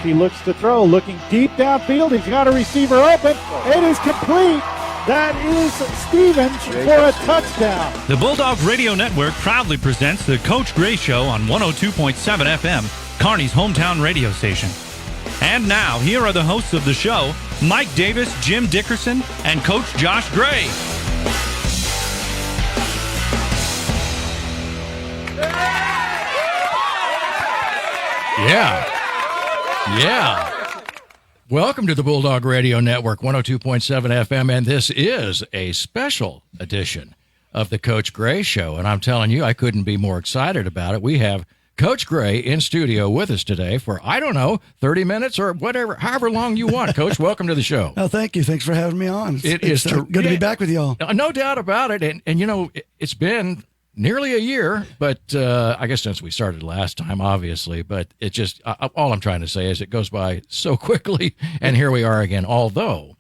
He looks to throw, looking deep downfield. He's got a receiver open. It is complete. That is Stevens for a touchdown. The Bulldog Radio Network proudly presents the Coach Gray Show on 102.7 FM, Kearney's hometown radio station. And now, here are the hosts of the show, Mike Davis, Jim Dickerson, and Coach Josh Gray. Yeah. Welcome to the Bulldog Radio Network, 102.7 FM, and this is a special edition of the Coach Gray Show. And I'm telling you, I couldn't be more excited about it. We have Coach Gray in studio with us today for, 30 minutes or whatever, however long you want. Coach, welcome to the show. Oh, thank you. Thanks for having me on. It's good to be back with y'all. No doubt about it. And it's been nearly a year, but I guess since we started last time, obviously. But it just, all I'm trying to say is it goes by so quickly, and here we are again. Although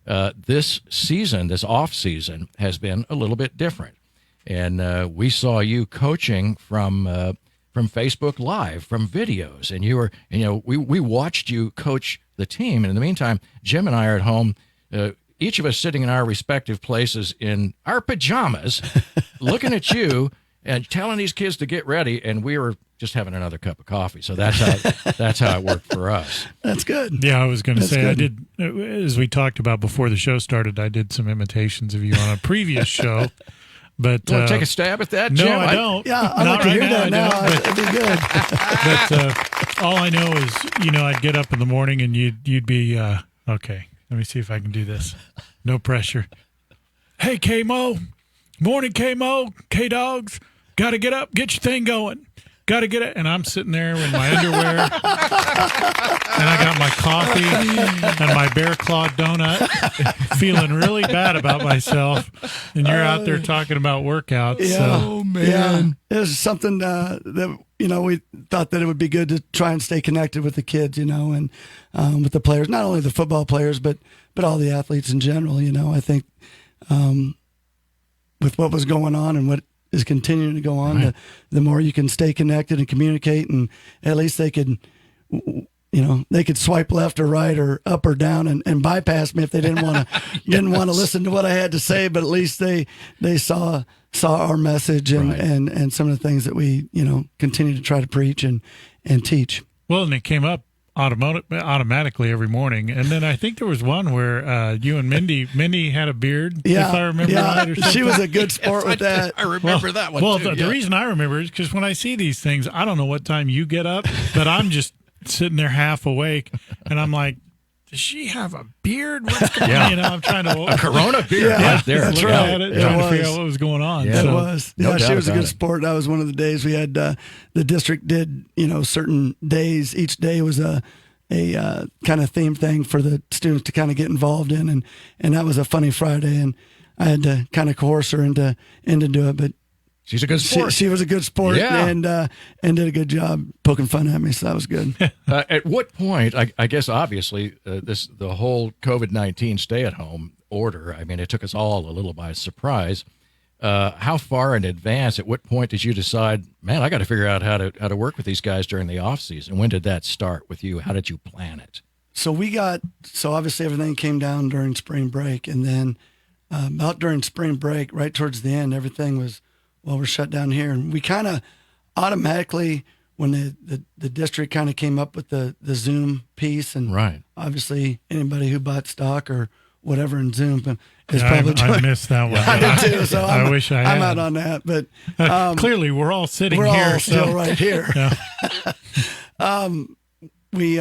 this season, this off season, has been a little bit different, and we saw you coaching from Facebook Live, from videos, and you were, we watched you coach the team, and in the meantime, Jim and I are at home. Each of us sitting in our respective places in our pajamas, looking at you and telling these kids to get ready, and we were just having another cup of coffee. So that's how it worked for us. That's good. Yeah, I was going to say, good. I did, as we talked about before the show started, I did some imitations of you on a previous show. But You want to take a stab at that, no, Jim? I don't. Yeah, I'd like to hear that now. It'd be good. But all I know is, I'd get up in the morning and you'd be, okay, let me see if I can do this. No pressure. Hey, KMO. Morning, KMO. K-Dogs. Got to get up. Get your thing going. Got to get it. And I'm sitting there in my underwear. And I got my coffee and my bear claw donut. Feeling really bad about myself. And you're out there talking about workouts. Yeah. So. Oh, man. Yeah. It was something that, we thought that it would be good to try and stay connected with the kids, and with the players, not only the football players, but all the athletes in general. I think with what was going on and what is continuing to go on, right, the more you can stay connected and communicate, and at least they could, they could swipe left or right or up or down and bypass me if they didn't want to to listen to what I had to say. But at least they saw our message and, right, and some of the things that we continue to try to preach and teach. Well, and it came up automatically every morning. And then I think there was one where you and Mindy had a beard, if I remember right, or something. She was a good sport with that. I remember that one, well, too. The reason I remember is because when I see these things, I don't know what time you get up, but I'm just sitting there half awake, and I'm like, does she have a beard? What's going on? I'm trying to... A Corona beard right there. That's looking right. at it, trying to figure out what was going on. Yeah. It So, was. No Yeah, she doubt was a about good it. sport. That was one of the days we had, the district did, certain days. Each day was a kind of theme thing for the students to kind of get involved in. And that was a funny Friday. And I had to kind of coerce her into do it. But She's a good sport. she was a good sport, Yeah. and did a good job poking fun at me. So that was good. At what point, I guess obviously, the whole COVID-19 stay-at-home order, I mean, it took us all a little by surprise. How far in advance, at what point did you decide, man, I got to figure out how to work with these guys during the off season? When did that start with you? How did you plan it? So obviously everything came down during spring break, and then about during spring break, right towards the end, everything was, we're shut down here. And we kind of automatically, when the district kind of came up with the Zoom piece, and right, obviously anybody who bought stock or whatever in Zoom is yeah, probably I missed that one. I did too, so I wish I had. I'm out on that, but clearly we're all sitting we're here. all still right here. Yeah. We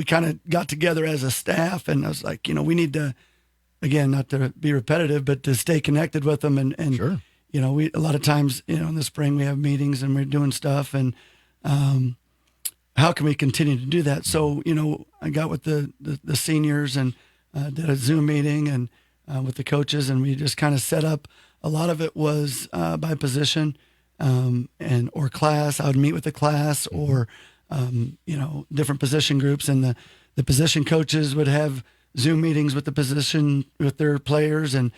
kind of got together as a staff, and I was like, we need to, again, not to be repetitive, but to stay connected with them. And sure, we a lot of times, in the spring we have meetings and we're doing stuff, and how can we continue to do that? So, I got with the seniors and did a Zoom meeting and with the coaches, and we just kind of set up. A lot of it was by position or class. I would meet with the class or different position groups, and the position coaches would have Zoom meetings with with their players, and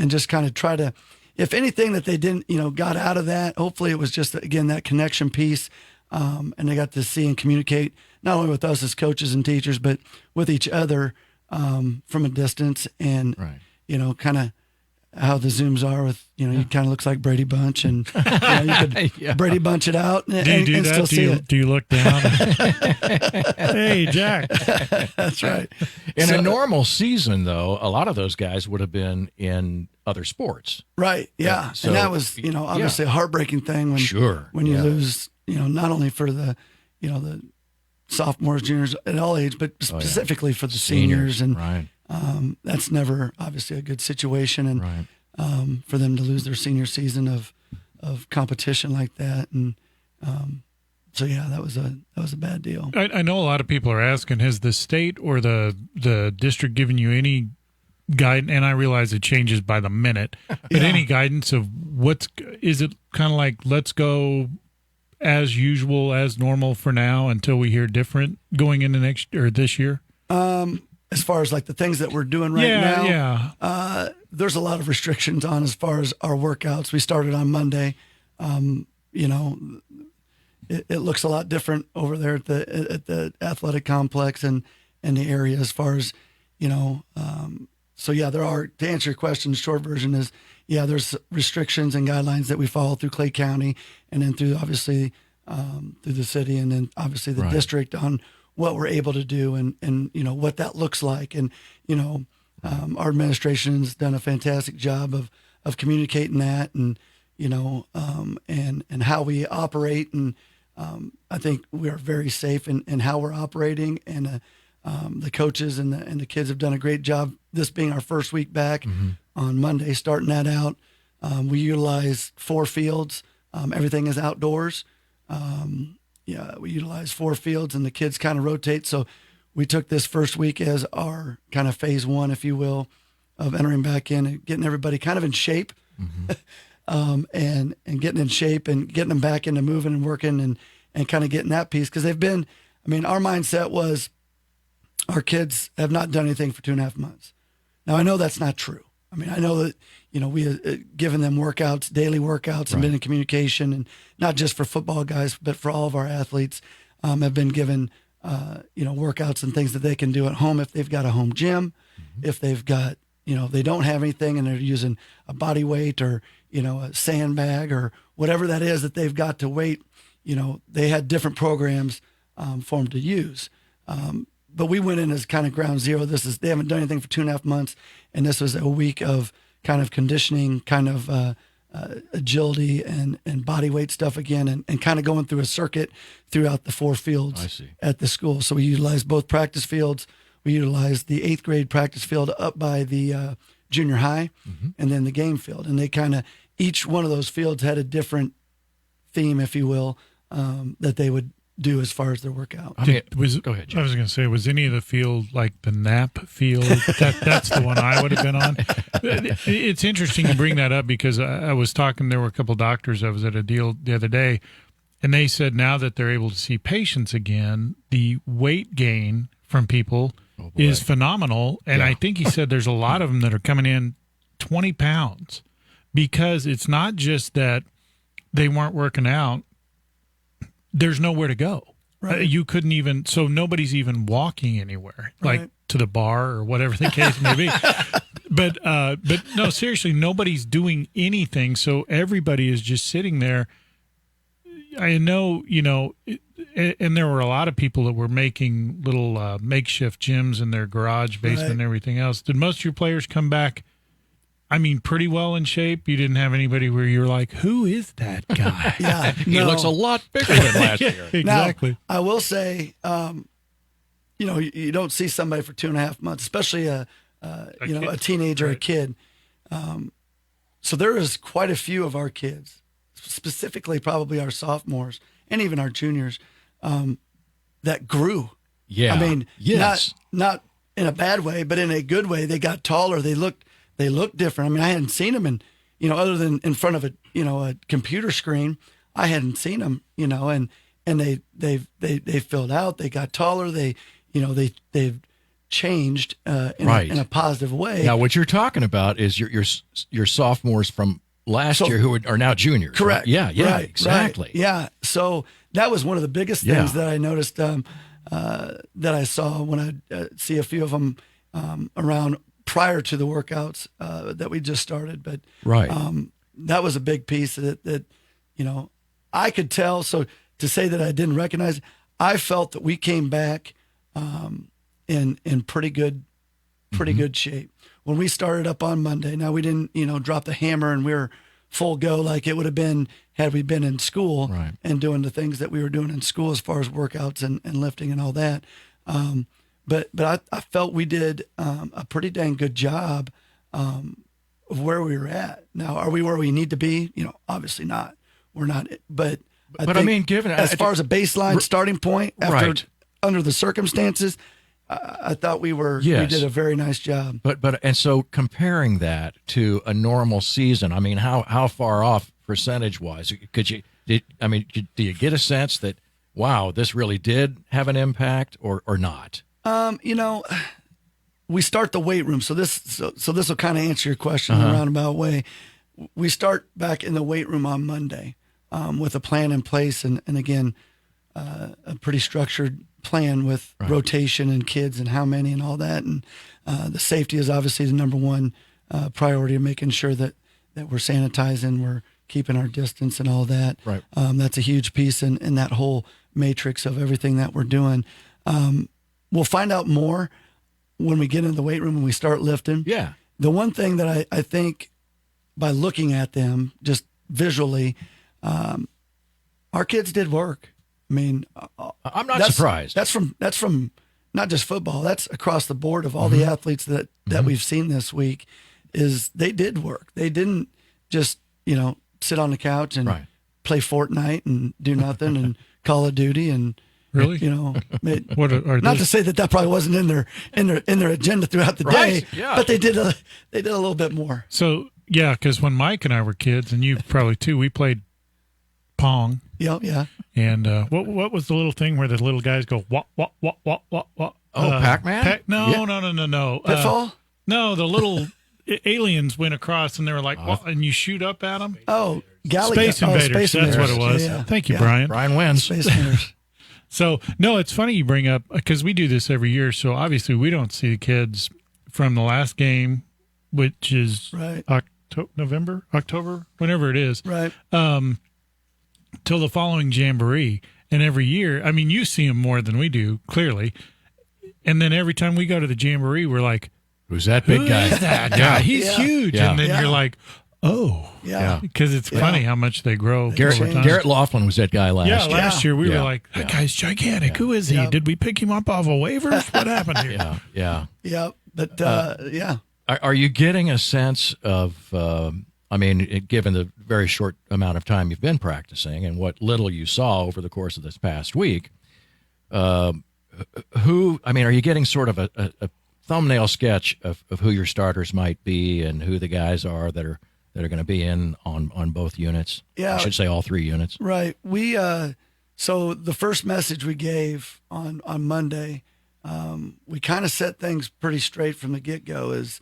just kind of try to, if anything that they didn't, got out of that, hopefully it was just, again, that connection piece, and they got to see and communicate not only with us as coaches and teachers, but with each other from a distance, and kind of how the Zooms are with, you kind of looks like Brady Bunch, and you could Brady Bunch it out and, Do you do and that? still see it. Do you look down? Hey, Jack. That's right. In a normal season, though, a lot of those guys would have been in other sports. Right. Yeah. So, and that was, obviously a heartbreaking thing when you lose, not only for the, the sophomores, juniors at all age, but specifically for the seniors. And that's never obviously a good situation. And for them to lose their senior season of competition like that. And so, that was a bad deal. I know a lot of people are asking, has the state or the district given you any guidance? And I realize it changes by the minute, but any guidance of is it kind of like, let's go as usual, as normal for now until we hear different going into next or this year? As far as like the things that we're doing right now, there's a lot of restrictions on as far as our workouts. We started on Monday. It looks a lot different over there at the athletic complex and the area as far as, there are, to answer your question, short version is, there's restrictions and guidelines that we follow through Clay County and then through obviously through the city and then obviously the district on what we're able to do and what that looks like. And, our administration's done a fantastic job of communicating that and, and how we operate. And I think we are very safe in how we're operating, and the coaches and the kids have done a great job. This being our first week back on Monday, starting that out. We utilize 4 fields. Everything is outdoors. We utilize 4 fields, and the kids kind of rotate. So we took this first week as our kind of phase 1, if you will, of entering back in and getting everybody kind of in shape, and getting in shape and getting them back into moving and working and kind of getting that piece. Because they've been, our mindset was our kids have not done anything for 2.5 months. Now, I know that's not true. I know that, we have given them workouts, daily workouts, and been in communication, and not just for football guys, but for all of our athletes, have been given, workouts and things that they can do at home if they've got a home gym, if they've got, they don't have anything and they're using a body weight or, a sandbag or whatever that is that they've got to weight, they had different programs for them to use. But we went in as kind of ground zero. They haven't done anything for 2.5 months. And this was a week of kind of conditioning, kind of agility and body weight stuff again, and kind of going through a circuit throughout the 4 fields at the school. So we utilized both practice fields. We utilized the 8th grade practice field up by the junior high, and then the game field. And they kind of, each one of those fields had a different theme, if you will, that they would do as far as their workout. Go ahead, Jim. I was going to say, was any of the field like the nap field? That's the one I would have been on. It's interesting to bring that up because I was talking, there were a couple doctors, I was at a deal the other day, and they said now that they're able to see patients again, the weight gain from people is phenomenal. And I think he said there's a lot of them that are coming in 20 pounds because it's not just that they weren't working out. There's nowhere to go. Right. You couldn't even, so nobody's even walking anywhere, like to the bar or whatever the case may be. But no, seriously, nobody's doing anything. So everybody is just sitting there. I know, and there were a lot of people that were making little makeshift gyms in their garage basement and everything else. Did most of your players come back, pretty well in shape? You didn't have anybody where you're like, who is that guy? He looks a lot bigger than last year. Exactly. Now, I will say, you don't see somebody for 2.5 months, especially a teenager, a kid. So there is quite a few of our kids, specifically probably our sophomores and even our juniors, that grew. Yeah. Not in a bad way, but in a good way. They got taller. They looked different. I hadn't seen them other than in front of a computer screen. I hadn't seen them, and they filled out. They got taller. They've changed in a positive way. Now, what you're talking about is your sophomores from last year who are now juniors. Correct. Right? Yeah, Right, exactly. right. Yeah. So that was one of the biggest things that I noticed that I saw when I see a few of them around prior to the workouts that we just started. But that was a big piece that I could tell. So to say that I didn't recognize it, I felt that we came back in pretty good shape when we started up on Monday. Now we didn't drop the hammer and we were full go like it would have been had we been in school and doing the things that we were doing in school as far as workouts and lifting and all that. But I felt we did a pretty dang good job of where we were at. Now, are we where we need to be? Obviously not. We're not. But I mean, given as far as a baseline starting point after under the circumstances, I thought we did a very nice job. And so comparing that to a normal season, I mean, how far off percentage wise do you get a sense that, wow, this really did have an impact or not? We start the weight room. So this will kind of answer your question in a roundabout way. We start back in the weight room on Monday with a plan in place. And again, a pretty structured plan with rotation and kids and how many and all that. And the safety is obviously the number one priority of making sure that we're sanitizing, we're keeping our distance and all that. Right. That's a huge piece in that whole matrix of everything that we're doing. We'll find out more when we get into the weight room and we start lifting. Yeah. The one thing that I think by looking at them just visually, our kids did work. I mean, I'm not surprised. That's from not just football. That's across the board of all the athletes that we've seen this week. Is they did work. They didn't just sit on the couch and play Fortnite and do nothing and Call of Duty and really what are not to say that probably wasn't in their agenda throughout the day. Yeah. But they did a little bit more. So yeah, because when Mike and I were kids, and you probably too, we played Pong. Yeah. And what was the little thing where the little guys go what? Oh, Pac-Man? No. Pitfall? No, the little aliens went across and they were like, what? And you shoot up at them. Oh, Space Invaders. That's what it was. Yeah. Thank you, Brian. Brian wins. Space Invaders. So no, it's funny you bring up because we do this every year. So obviously we don't see the kids from the last game, which is October, whenever it is. Right. Till the following jamboree. And every year, I mean, you see them more than we do, clearly. And then every time we go to the jamboree, we're like, who's that big guy? Who is that guy? He's huge. Yeah. And then you're like, oh. Yeah. Because it's funny how much they grow over time. Garrett Laughlin was that guy last year. Last year we were like, that guy's gigantic. Who is he? Yeah. Did we pick him up off of waivers? What happened here? Yeah. Yeah. But, Are you getting a sense of, given the very short amount of time you've been practicing and what little you saw over the course of this past week, are you getting sort of a thumbnail sketch of who your starters might be and who the guys are that are going to be in on both units? Yeah. I should say all three units. Right. We, so the first message we gave on Monday, we kind of set things pretty straight from the get-go is,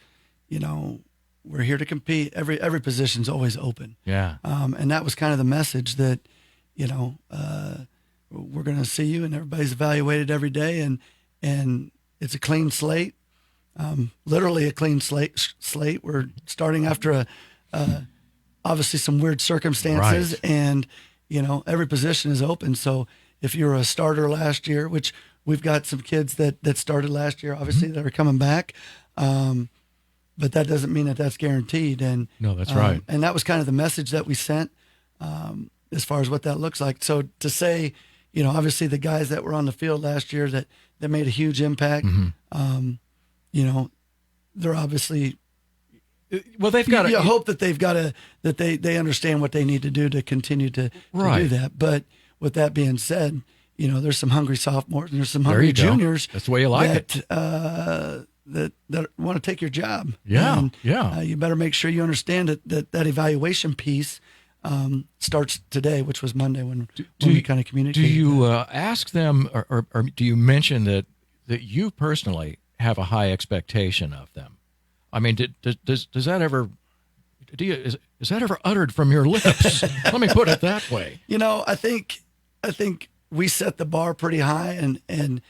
we're here to compete. Every position's always open. Yeah. And that was kind of the message that, we're going to see you and everybody's evaluated every day and it's a clean slate. Literally a clean slate. We're starting after obviously some weird circumstances and, every position is open. So if you're a starter last year, which we've got some kids that started last year, obviously that are coming back. But that doesn't mean that that's guaranteed. And no, that's right. And that was kind of the message that we sent as far as what that looks like. So to say, obviously the guys that were on the field last year that made a huge impact, they're obviously they've got to hope that they've got that they understand what they need to do to continue to do that. But with that being said, there's some hungry sophomores and there's some hungry juniors. That's the way you like it. That want to take your job. Yeah, and, you better make sure you understand that evaluation piece starts today, which was Monday when we kind of communicated. Do you ask them, or do you mention that you personally have a high expectation of them? I mean, does that ever? Is that ever uttered from your lips? Let me put it that way. I think we set the bar pretty high, and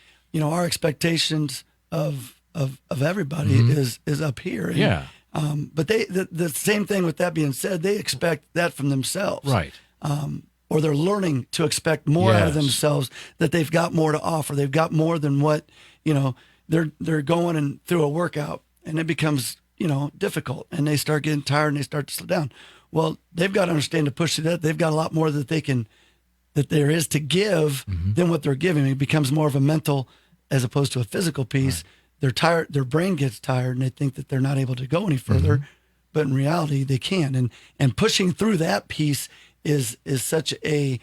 our expectations of everybody is up here. And, Yeah. But the same thing with that being said, they expect that from themselves. Right. Or they're learning to expect more out of themselves, that they've got more to offer. They've got more than what, they're going and through a workout, and it becomes, difficult, and they start getting tired and they start to slow down. Well, they've got to understand to push through that. They've got a lot more that there is to give than what they're giving. It becomes more of a mental as opposed to a physical piece. Right. They're tired, their brain gets tired, and they think that they're not able to go any further, but in reality they can. And pushing through that piece is such a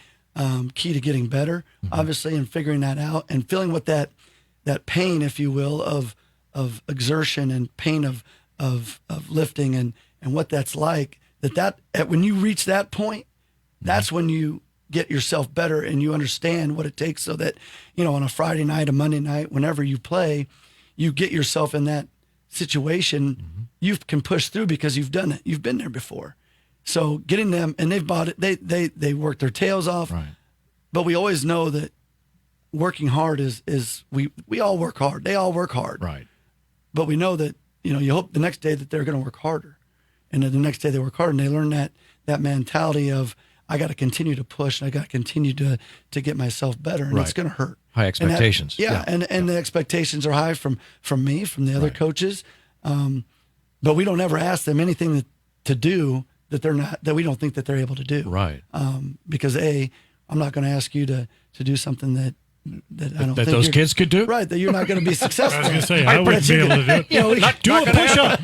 key to getting better, obviously, and figuring that out and feeling what that pain, if you will, of exertion and pain of lifting and what that's like, that when you reach that point, that's when you get yourself better and you understand what it takes, so that, on a Friday night, a Monday night, whenever you play, you get yourself in that situation, you can push through because you've done it. You've been there before. So getting them, and they've bought it, they work their tails off. Right. But we always know that working hard is we all work hard. They all work hard. Right. But we know that, you hope the next day that they're going to work harder. And then the next day they work hard, and they learn that mentality of, I got to continue to push, and I got to continue to get myself better, and it's going to hurt. High expectations. And the expectations are high from me, from the other coaches. But we don't ever ask them anything to do that we don't think that they're able to do. Right. Because I'm not going to ask you to do something that I don't think those kids could do. Right. That you're not going to be successful. I was going to say, I wouldn't be able to do it. Not do a push-up.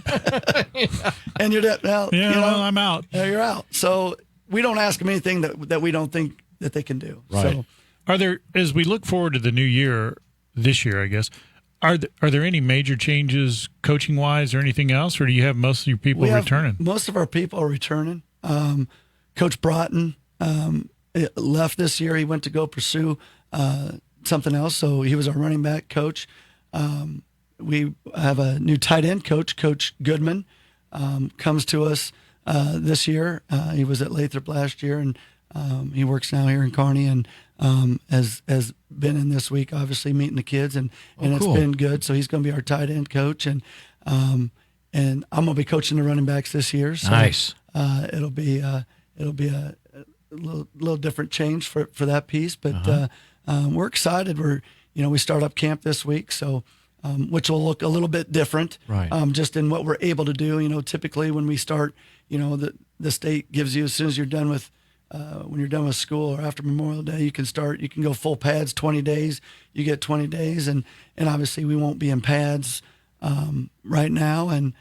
And you're that. Well, I'm out. You're out. So we don't ask them anything that we don't think that they can do. Right. So, Are there, as we look forward to the new year, this year, I guess, are there any major changes coaching-wise or anything else, or do you have most of your people returning? Most of our people are returning. Coach Broughton left this year. He went to go pursue something else, so he was our running back coach. We have a new tight end coach, Coach Goodman, comes to us this year. He was at Lathrop last year, and he works now here in Kearney, and has been in this week, obviously meeting the kids, and cool. It's been good. So he's going to be our tight end coach, and I'm going to be coaching the running backs this year. So, nice. It'll be a little different change for that piece, but we're excited. We start up camp this week, so which will look a little bit different, right? Just in what we're able to do. Typically when we start, the state gives you, as soon as you're done with. When you're done with school or after Memorial Day, you can go full pads, 20 days. You get 20 days, and obviously we won't be in pads right now, and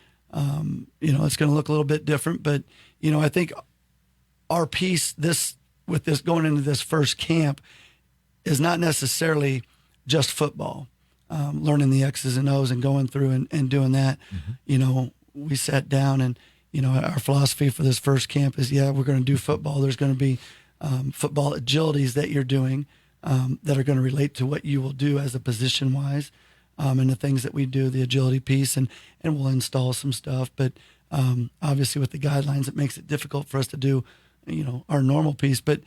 it's going to look a little bit different. But I think our piece with this going into this first camp is not necessarily just football, learning the X's and O's and going through and doing that. We sat down and. Our philosophy for this first camp is, we're going to do football. There's going to be football agilities that you're doing that are going to relate to what you will do as a position-wise, and the things that we do, the agility piece, and we'll install some stuff. But obviously with the guidelines, it makes it difficult for us to do, our normal piece. But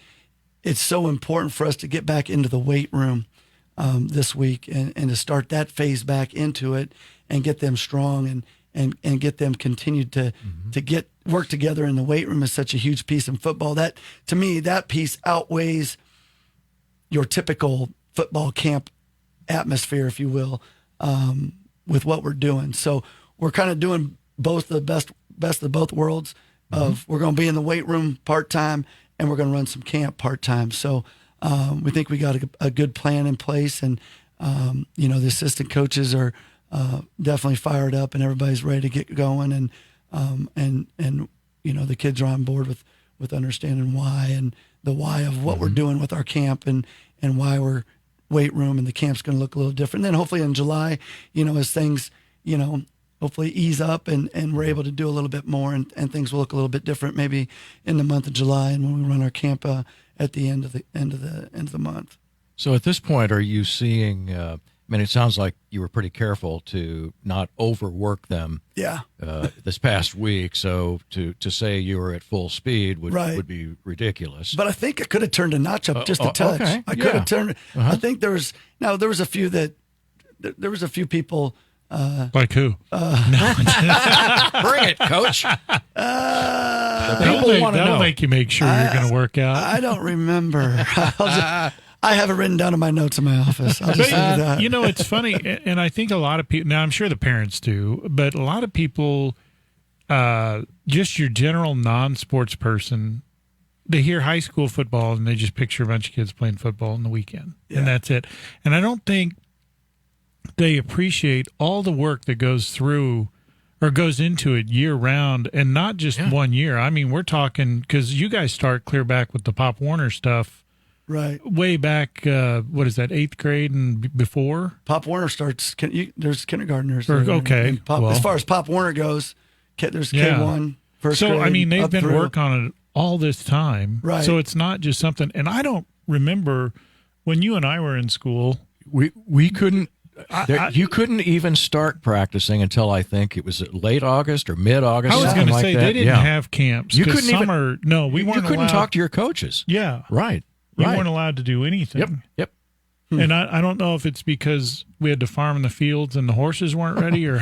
it's so important for us to get back into the weight room this week and to start that phase back into it and get them strong and get them continued to work together in the weight room is such a huge piece in football. That, to me, that piece outweighs your typical football camp atmosphere, if you will, with what we're doing. So we're kind of doing both the best of both worlds. We're going to be in the weight room part-time, and we're going to run some camp part-time. So we think we got a good plan in place, and the assistant coaches are definitely fired up, and everybody's ready to get going, and the kids are on board with understanding why, and the why of what we're doing with our camp, and why we're weight room, and the camp's going to look a little different. And then hopefully in July, as things hopefully ease up and we're able to do a little bit more, and things will look a little bit different maybe in the month of July, and when we run our camp at the end of the month. So at this point, are you seeing mean, it sounds like you were pretty careful to not overwork them. Yeah. This past week, so to say you were at full speed would be ridiculous. But I think I could have turned a notch up just a touch. Okay. I could have turned. I think there was a few people. Like who? Bring it, Coach. That'll make you make sure you're going to work out. I don't remember. I have it written down in my notes in my office. I'll just say that. You know, it's funny, and I think a lot of people, now I'm sure the parents do, but a lot of people, just your general non-sports person, they hear high school football and they just picture a bunch of kids playing football on the weekend, and that's it. And I don't think they appreciate all the work that goes through or goes into it year round, and not just 1 year. I mean, we're talking, because you guys start clear back with the Pop Warner stuff. Right. Way back, what is that, 8th grade and before? Pop Warner starts, there's kindergartners. Okay. As far as Pop Warner goes, there's K1, first grade. So, I mean, they've been through. working on it all this time. Right. So it's not just something, and I don't remember when you and I were in school. We couldn't. You couldn't even start practicing until I think it was late August or mid-August. I was going to say they didn't have camps. You couldn't we weren't. You couldn't allowed, talk to your coaches. Yeah, right. You weren't allowed to do anything. Yep. And I don't know if it's because we had to farm in the fields and the horses weren't ready, or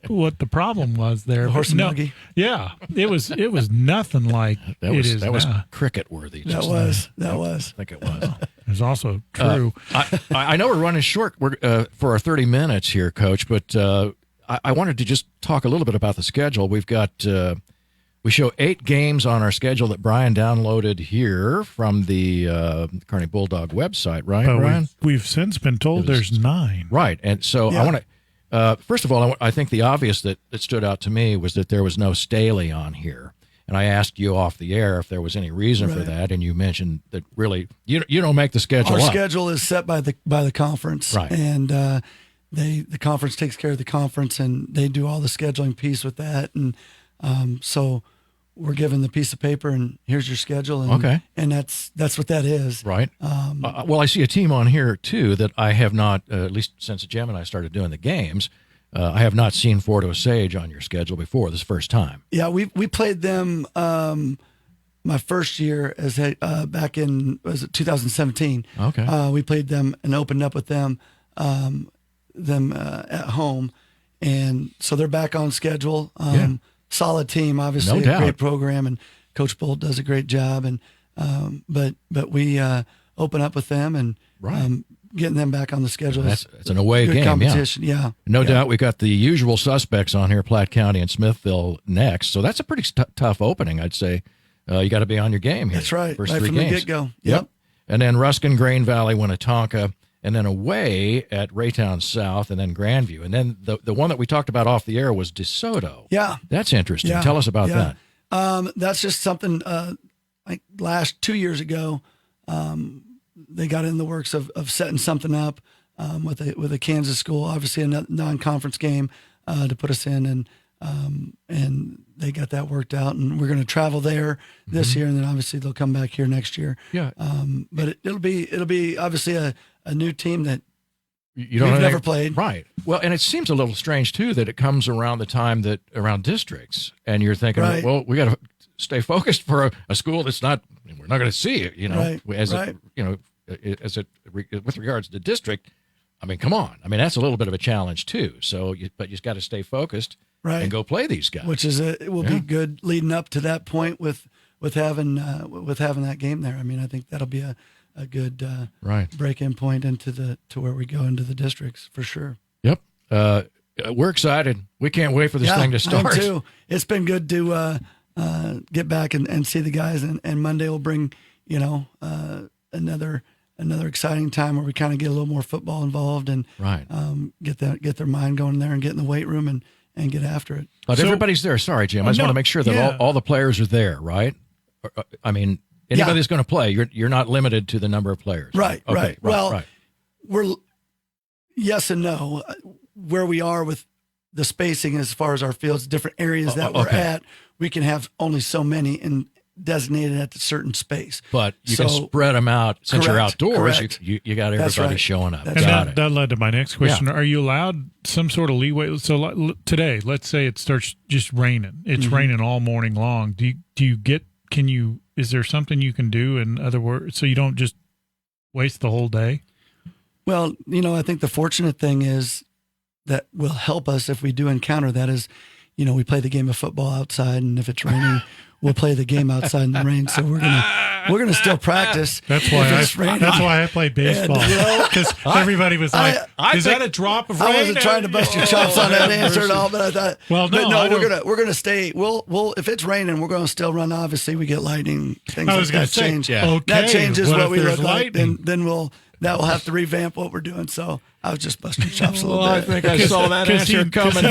what the problem was there. The horse and buggy. Yeah, it was nothing like that was cricket worthy. That was. I think it was. It's also true. I know we're running short for our 30 minutes here, Coach, but I wanted to just talk a little bit about the schedule. We've got we show 8 games on our schedule that Brian downloaded here from the Kearney Bulldog website, right, Brian? We've since been told there's 9. Right, and so I want to first of all, I think the obvious that stood out to me was that there was no Staley on here. And I asked you off the air if there was any reason for that, and you mentioned that really you don't make the schedule. Our schedule is set by the conference, right? And the conference takes care of the conference, and they do all the scheduling piece with that. And so we're given the piece of paper, and here's your schedule, and and that's what that is, right? Well, I see a team on here too that I have not, at least since Jim and I started doing the games. I have not seen Fort Osage on your schedule before. This first time. Yeah, we played them my first year as back in 2017. Okay. We played them and opened up with them at home, and so they're back on schedule. Solid team, obviously, no doubt. Great program, and Coach Bolt does a great job. And but we open up with them and getting them back on the schedule. It's an away good game, competition. Yeah. No doubt. We got the usual suspects on here, Platte County and Smithville next. So that's a pretty tough opening, I'd say. You got to be on your game here. That's right. First right 3 from games. the get-go. Yep. And then Ruskin, Grain Valley, Winnetonka, and then away at Raytown South, and then Grandview. And then the one that we talked about off the air was DeSoto. Yeah. That's interesting. Tell us about that. That's just something like last 2 years ago, they got in the works of setting something up with a Kansas school, obviously a non-conference game to put us in, and they got that worked out, and we're going to travel there this year, and then obviously they'll come back here next year. Yeah. But it'll be obviously a new team that we've never played. Right. Well, and it seems a little strange too that it comes around the time around districts, and you're thinking, well, we got to stay focused for a school that's not. We're not going to see it, with regards to the district. I mean, come on. I mean, that's a little bit of a challenge too. So, but you got to stay focused and go play these guys. Which is it will be good leading up to that point with having that game there. I mean, I think that'll be a good break-in point to where we go into the districts for sure. Yep. We're excited. We can't wait for this thing to start. I am too. It's been good to get back and see the guys, and Monday will bring another exciting time where we kind of get a little more football involved and get their mind going there and get in the weight room and get after it. But everybody's there. Sorry, Jim. I just want to make sure that all the players are there, right? I mean, anybody that's going to play, you're not limited to the number of players. Right. Okay, right. Well, we're yes and no. Where we are with the spacing as far as our fields, different areas that we're at, we can have only so many designated at a certain space. But you can spread them out since you're outdoors. You got everybody showing up. And that led to my next question. Yeah. Are you allowed some sort of leeway? So today, let's say it starts just raining. It's raining all morning long. Is there something you can do, in other words, so you don't just waste the whole day? Well, I think the fortunate thing is that will help us if we do encounter that is, we play the game of football outside, and if it's raining, we'll play the game outside in the rain. So we're gonna still practice. That's why I played baseball, because everybody was like, "Is that a drop of rain?" I wasn't trying to bust your chops on that answer at all, but I thought, we're gonna stay. We'll if it's raining, we're gonna still run. Obviously, we get lightning. Things like that change. Yeah. Okay, that changes what we look lightning? like. Then we'll have to revamp what we're doing. So I was just busting chops a little bit. I think I saw that answer coming.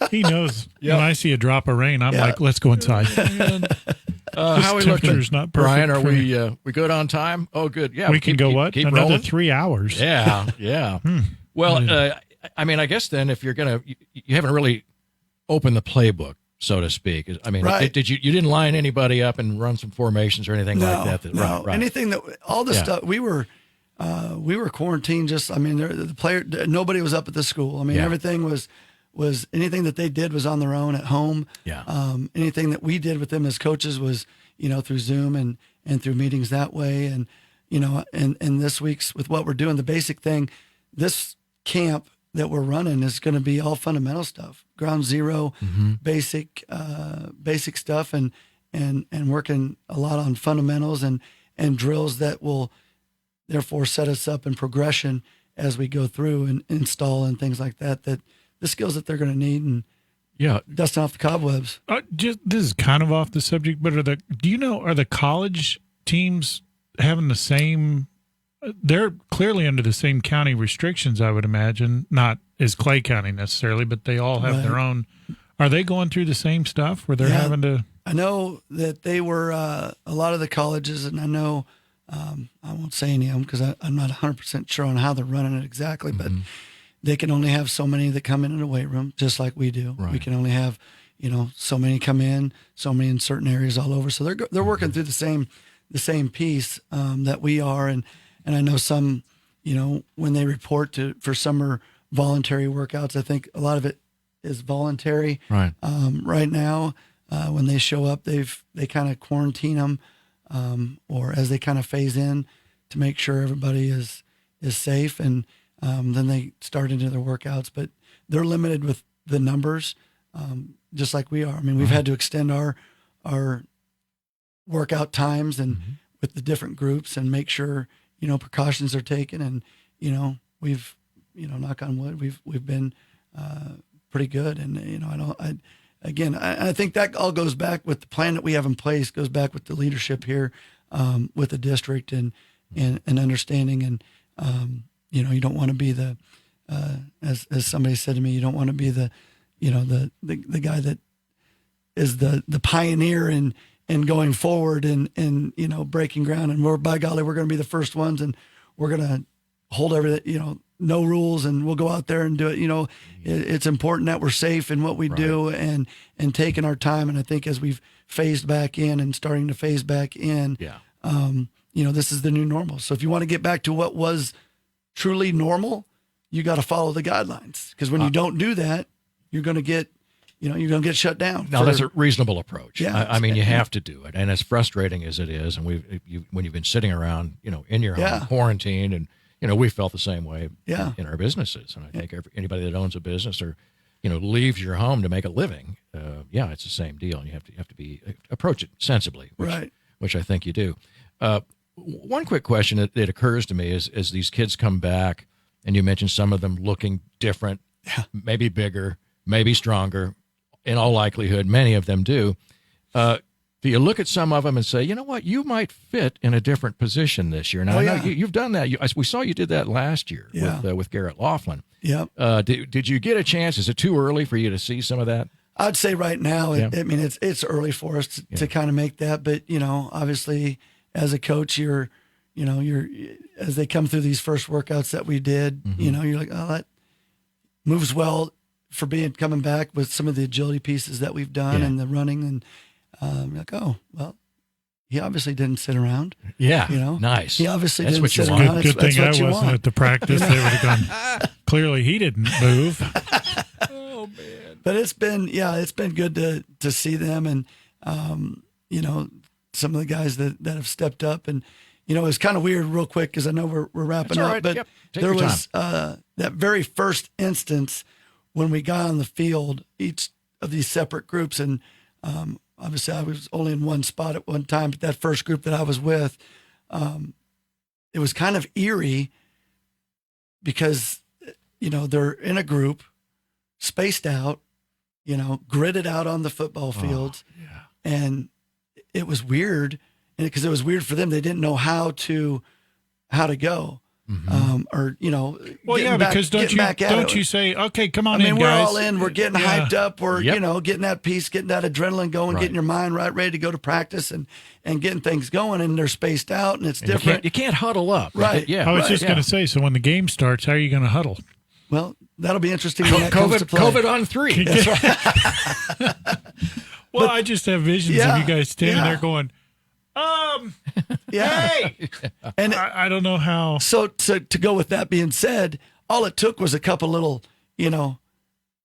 He knows. When I see a drop of rain, I'm like, let's go inside. How we looking? Not Brian, are we good on time? Oh, good. Yeah, we can go keep another rolling? 3 hours. Yeah. Well, I guess then if you're you haven't really opened the playbook, so to speak. I mean, did you didn't line anybody up and run some formations or anything like that? No, right. Anything that all the stuff we were quarantined. The player, nobody was up at the school. I mean, everything was anything that they did was on their own at home. Yeah. Anything that we did with them as coaches was, through Zoom and through meetings that way. And, and this week's with what we're doing, the basic thing, this camp that we're running is going to be all fundamental stuff, ground zero, basic stuff and working a lot on fundamentals and drills that will therefore set us up in progression as we go through and install and things like that the skills that they're going to need and dusting off the cobwebs. This is kind of off the subject, but are the college teams having the same? They're clearly under the same county restrictions, I would imagine. Not as Clay County necessarily, but they all have their own. Are they going through the same stuff where they're having to? I know that they were a lot of the colleges, and I know I won't say any of them because I'm not 100% sure on how they're running it exactly, but they can only have so many that come in the weight room, just like we do. Right. We can only have, so many come in, so many in certain areas all over. So they're working through the same piece that we are, and I know some, when they report for summer voluntary workouts, I think a lot of it is voluntary. Right. Right now, when they show up, they kind of quarantine them. Or as they kind of phase in to make sure everybody is safe, and then they start into their workouts. But they're limited with the numbers, just like we are. I mean, we've had to extend our workout times and with the different groups and make sure precautions are taken. And we've knock on wood, we've been pretty good. And I think that all goes back with the plan that we have in place, goes back with the leadership here, with the district and understanding. And, you don't want to be as somebody said to me, you don't want to be the guy that is the pioneer and going forward and breaking ground. And by golly, we're going to be the first ones, and we're going to hold everything, no rules, and we'll go out there and do it. It's important that we're safe in what we do and taking our time. And I think as we've phased back in and starting to phase back in, this is the new normal. So if you want to get back to what was truly normal, you got to follow the guidelines, because when you don't do that, you're going to get shut down. Now that's a reasonable approach. Yeah, I mean, you have to do it, and as frustrating as it is, and when you've been sitting around, in your home quarantined, and we felt the same way in our businesses. And I think anybody that owns a business or, leaves your home to make a living, it's the same deal. And you have to approach it sensibly, which I think you do. One quick question that occurs to me is, as these kids come back, and you mentioned some of them looking different, maybe bigger, maybe stronger, in all likelihood, many of them do. Do you look at some of them and say, you know what, you might fit in a different position this year? Now, I know you've done that. We saw you did that last year with Garrett Laughlin. Yep. Did you get a chance? Is it too early for you to see some of that? I'd say right now, it's early for us to kind of make that. But, obviously, as a coach, you're as they come through these first workouts that we did, you're like, oh, that moves well for coming back with some of the agility pieces that we've done and the running, and you're like, oh, well, he obviously didn't sit around. Yeah, You know, nice. He obviously That's didn't what you sit want. around. Good That's thing I what you wasn't want. at the practice. They would have gone, clearly he didn't move. But it's been good to see them, and you know, some of the guys that have stepped up, and you know, it's kind of weird real quick because I know we're wrapping That's all up, right. but Yep. Take there your was that very first instance when we got on the field, each of these separate groups, and obviously I was only in one spot at one time, but that first group that I was with, it was kind of eerie because, you know, they're in a group, spaced out, you know, gridded out on the football fields. And it was weird, and because it was weird for them. They didn't know how to go. Or, you know, Well, yeah, because don't you say, okay, come on I mean, in, we're guys. all in. We're getting hyped up. We're, Yep. you know, getting that piece, getting that adrenaline going, Right. getting your mind right, ready to go to practice and getting things going. And they're spaced out, and it's different. You can't huddle up. Right. Yeah. I was right, just going to say, so when the game starts, how are you going to huddle? Well, that'll be interesting when that comes to play. COVID on 3. That's right. Well, I just have visions Yeah, of you guys standing yeah. there going, Yeah. hey, And I don't know how. so to go with that being said, all it took was a couple little, you know,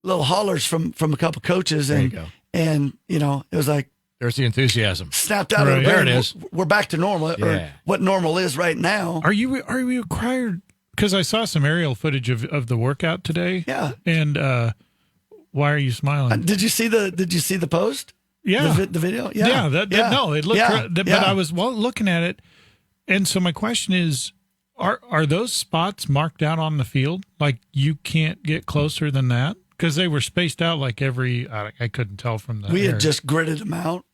little hollers from a couple coaches, There you and go. and you know, it was like There's the enthusiasm. snapped out of Right. the There brain. it is. We're back to normal, Yeah. or what normal is right now. Are you required? Because I saw some aerial footage of the workout today. Yeah. And why are you smiling? Did you see the post? Yeah. The video? Yeah. No, it looked Yeah. but Yeah. I was looking at it, and so my question is, are those spots marked out on the field? Like you can't get closer than that? Because they were spaced out like I couldn't tell from the We air. had just gridded them out.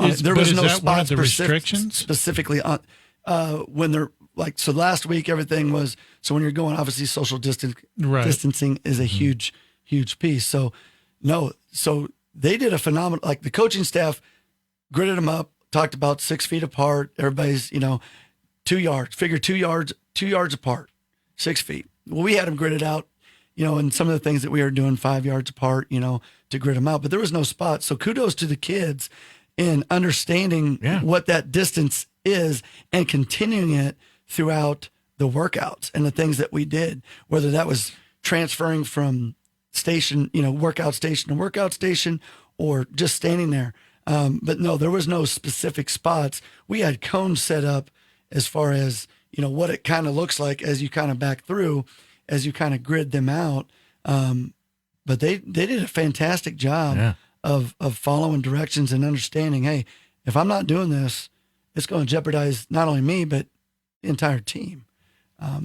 Is There was that no one of spots the restrictions? specifically on when they're like, so last week everything was, so when you're going, obviously social Right. distancing is a huge piece. So so they did a phenomenal, like the coaching staff gridded them up, talked about 6 feet apart. Everybody's, you know, 2 yards, figure 2 yards apart, 6 feet. Well, we had them gridded out, you know, and some of the things that we were doing 5 yards apart, you know, to grid them out, but there was no spots. So kudos to the kids in understanding what that distance is and continuing it throughout the workouts and the things that we did, whether that was transferring from station, you know, workout station to workout station, or just standing there. But no, there was no specific spots. We had cones set up as far as, you know, what it kind of looks like as you kind of back through, as you kind of grid them out. But they did a fantastic job of following directions and understanding, hey, if I'm not doing this, it's going to jeopardize not only me, but the entire team.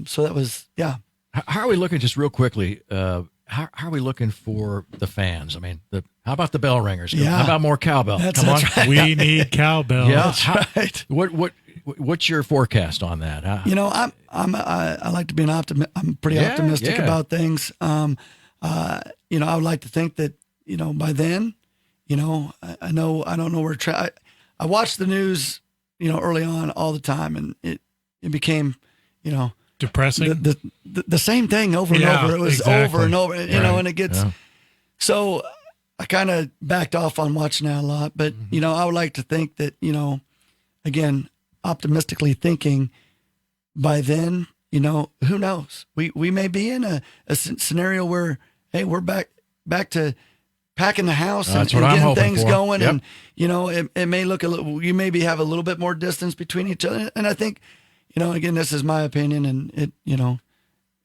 So that was, How are we looking, just real quickly, how are we looking for the fans? I mean, how about the bell ringers? Yeah. How about more cowbell? Come on. That's right. We need cowbell. Yeah. Right. What's your forecast on that? Huh? You know, I like to be an optimist. I'm pretty optimistic about things. You know, I would like to think that, you know, by then, you know, I don't know where I watched the news, you know, early on all the time, and it became, you know, Depressing. the same thing over and over. It was exactly. over and over, you know, and it gets, so I kind of backed off on watching that a lot, but you know, I would like to think that, you know, again, optimistically thinking by then, you know, who knows? We may be in a scenario where, hey, we're back to packing the house and getting things going. And, you know, it may look a little, you maybe have a little bit more distance between each other. And I think, you know, again, this is my opinion, and it, you know,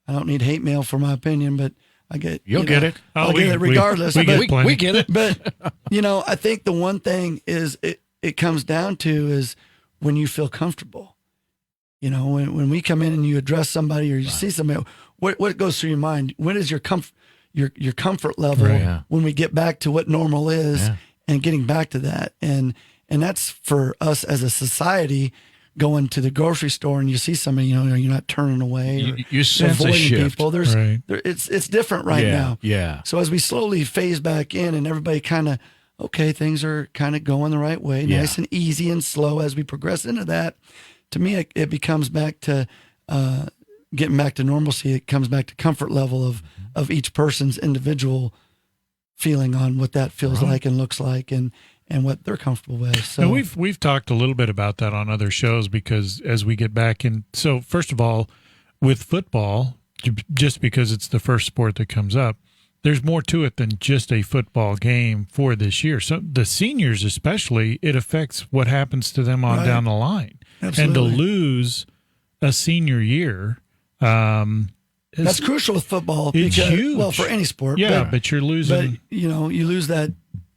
I don't need hate mail for my opinion, but I get, You'll get it. I'll get it regardless. we get plenty. We get it. But, you know, I think the one thing is it comes down to is when you feel comfortable. You know, when we come in and you address somebody or you see somebody, what goes through your mind? When is your comfort level when we get back to what normal is and getting back to that? And that's for us as a society, going to the grocery store and you see somebody, you know, you're not turning away or you sense a avoiding shift. people. It's different right now. Yeah. So as we slowly phase back in and everybody kind of, okay, things are kind of going the right way, nice and easy and slow as we progress into that. To me, it becomes back to getting back to normalcy. It comes back to comfort level of each person's individual feeling on what that feels like and looks like. And and what they're comfortable with. So now we've talked a little bit about that on other shows, because as we get back in, so first of all, with football, just because it's the first sport that comes up, there's more to it than just a football game for this year. So the seniors especially, it affects what happens to them on down the line. Absolutely. And to lose a senior year, that's crucial with football. It's because, huge. Well, for any sport. Yeah, but you're losing. But, you lose that,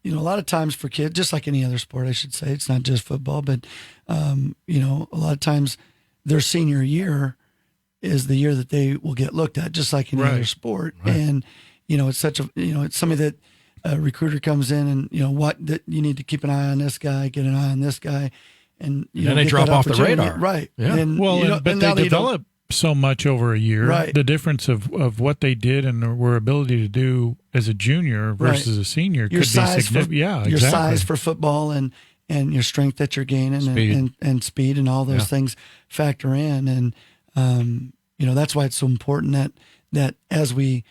a lot of times for kids, just like any other sport, I should say, it's not just football, but, a lot of times their senior year is the year that they will get looked at, just like any other sport. Right. And, it's such a, it's somebody that a recruiter comes in and, that you need to keep an eye on this guy, get an eye on this guy. And, then they drop off the radar. Right. Yeah. And, but they develop so much over a year. Right. The difference of what they did and their ability to do as a junior versus a senior could be significant. Your size for football and your strength that you're gaining and speed and all those things factor in. And, that's why it's so important that as we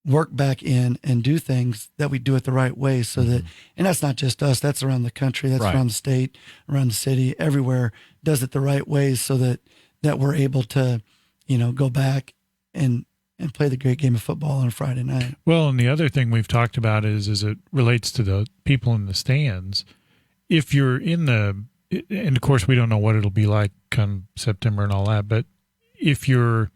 work back in and do things, that we do it the right way, so that, and that's not just us, that's around the country, that's around the state, around the city, everywhere does it the right way, so that we're able to, go back and play the great game of football on a Friday night. Well, and the other thing we've talked about is it relates to the people in the stands. If you're in and of course we don't know what it'll be like come September and all that, but if you're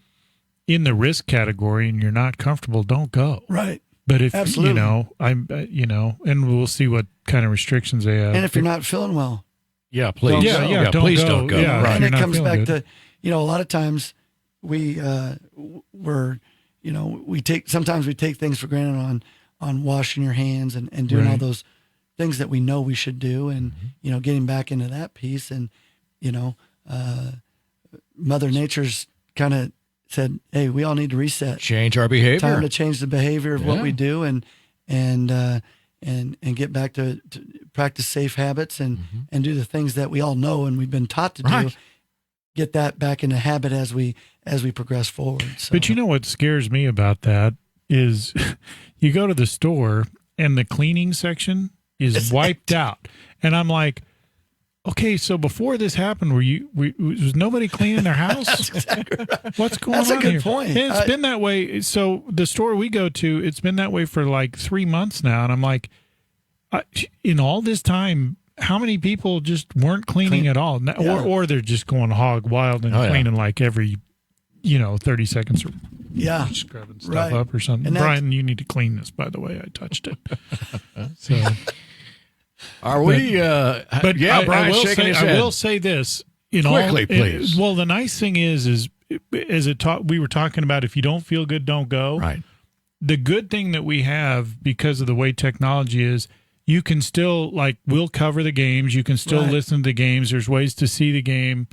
in the risk category and you're not comfortable, don't go. Right. But if, absolutely, and we'll see what kind of restrictions they have. And if you're not feeling well, please. Please don't go. Yeah, right. And it comes back to, a lot of times sometimes we take things for granted on washing your hands and doing all those things that we know we should do. And, getting back into that piece, and, Mother Nature's kind of said, hey, we all need to reset. Change our behavior. Time to change the behavior of what we do and get back to practice safe habits and do the things that we all know and we've been taught to do. Get that back into habit as we progress forward. So. But what scares me about that is you go to the store and the cleaning section is wiped out. And I'm like, okay, so before this happened, was nobody cleaning their house? That's exactly right. What's going on here? That's a good point. And it's been that way. So the store we go to, it's been that way for like 3 months now. And I'm like, in all this time, how many people just weren't cleaning at all? Or they're just going hog wild and cleaning like every, 30 seconds or scrubbing stuff up or something. And Brian, you need to clean this, by the way. I touched it. So... Are we? But Brian's shaking his head. I will say this. Quickly, please. Well, the nice thing is we were talking about, if you don't feel good, don't go. Right. The good thing that we have, because of the way technology is, you can still, we'll cover the games. You can still listen to the games. There's ways to see the game.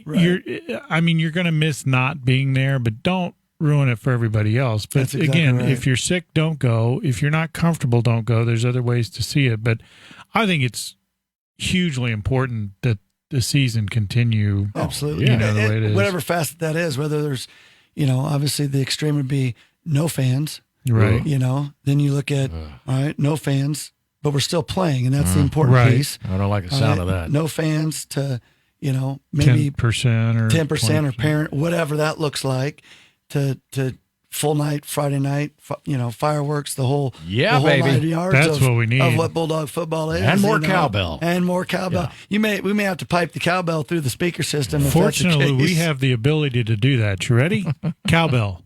Right. You're going to miss not being there, but don't ruin it for everybody else. But if you're sick, don't go. If you're not comfortable, don't go. There's other ways to see it. But I think it's hugely important that the season continue. Absolutely. The way it is. Whatever facet that is, whether there's, obviously the extreme would be no fans. Right. Then you look at, all right, no fans, but we're still playing. And that's the important piece. I don't like the sound of that. No fans to, maybe 10% or 10% or parent, whatever that looks like. To full night, Friday night, fireworks, the whole baby. 9 yards That's what we need. Of what Bulldog football is. And more cowbell. And more cowbell. Yeah. We may have to pipe the cowbell through the speaker system. Fortunately, if that's the case. we have the ability to do that. You ready? Cowbell.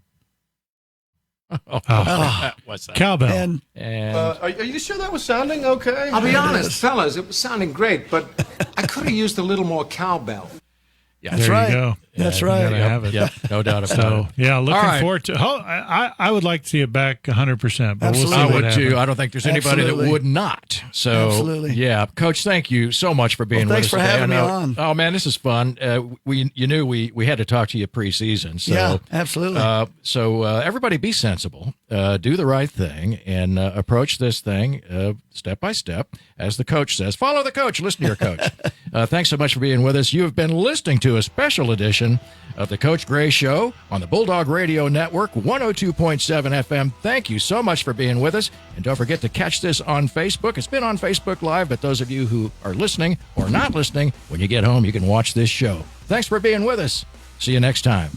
What's that? Cowbell. And are you sure that was sounding okay? I'll be honest, fellas, it was sounding great, but I could have used a little more cowbell. Yeah, that's there right. You go. That's You right. gotta have it. Yep, no doubt about it. Looking forward to. I would like to see it back 100%. But we'll see I what would happens. too. I don't think there's anybody that would not. So, absolutely. Coach, thank you so much for being with us today. Thanks for having me on. Oh man, this is fun. You knew we had to talk to you preseason. So, yeah, absolutely. So everybody be sensible do the right thing and approach this thing step by step, as the coach says. Follow the coach. Listen to your coach. Thanks so much for being with us. You have been listening to a special edition of the Coach Gray Show on the Bulldog Radio Network, 102.7 FM. Thank you so much for being with us. And don't forget to catch this on Facebook. It's been on Facebook Live, but those of you who are listening or not listening, when you get home, you can watch this show. Thanks for being with us. See you next time.